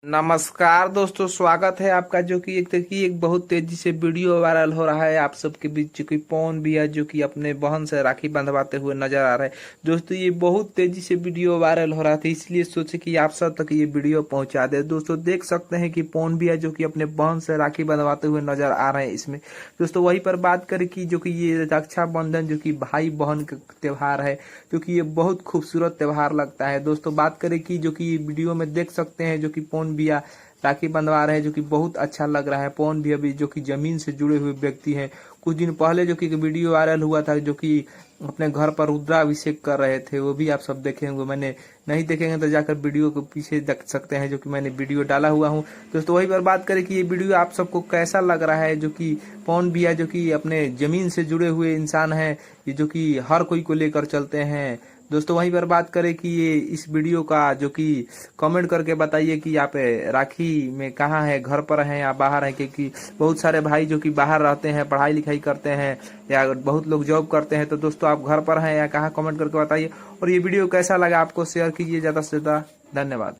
नमस्कार दोस्तों, स्वागत है आपका। जो कि एक बहुत तेजी से वीडियो वायरल हो रहा है आप सबके बीच। जो कि पवन भैया जो कि अपने बहन से राखी बंधवाते हुए नजर आ रहे हैं। दोस्तों ये बहुत तेजी से वीडियो वायरल हो रहा था, इसलिए सोचे कि आप सब तक ये वीडियो पहुंचा दे। दोस्तों देख सकते हैं कि पवन भैया जो कि अपने बहन से राखी बंधवाते हुए नजर आ रहे हैं इसमें। दोस्तों वहीं पर बात करें कि जो कि ये रक्षाबंधन जो कि भाई बहन का त्योहार है, जो कि ये बहुत खूबसूरत त्योहार लगता है। दोस्तों बात करें कि जो कि वीडियो में देख सकते हैं जो कि पवन भैया राखी बंधवा रहे हैं, जो कि बहुत अच्छा लग रहा है। पवन भैया भी जो कि जमीन से जुड़े हुए व्यक्ति हैं। कुछ दिन पहले जो कि एक वीडियो वायरल हुआ था, जो कि अपने घर पर रुद्राभिषेक कर रहे थे, वो भी आप सब देखे होंगे। मैंने नहीं देखेंगे तो जाकर वीडियो को पीछे देख सकते हैं, जो कि मैंने वीडियो डाला हुआ हूँ। दोस्तों वही पर बात करें कि ये वीडियो आप सबको कैसा लग रहा है। जो कि पवन भैया जो कि अपने जमीन से जुड़े हुए इंसान हैं, ये जो कि हर कोई को लेकर चलते हैं। दोस्तों वहीं पर बात करें कि ये इस वीडियो का जो कि कमेंट करके बताइए कि आप राखी में कहाँ है, घर पर हैं या बाहर हैं। क्योंकि बहुत सारे भाई जो कि बाहर रहते हैं, पढ़ाई लिखाई करते हैं, या बहुत लोग जॉब करते हैं। तो दोस्तों आप घर पर हैं या कहाँ, कमेंट करके बताइए। और ये वीडियो कैसा लगा आपको शेयर कीजिए ज़्यादा से ज़्यादा। धन्यवाद।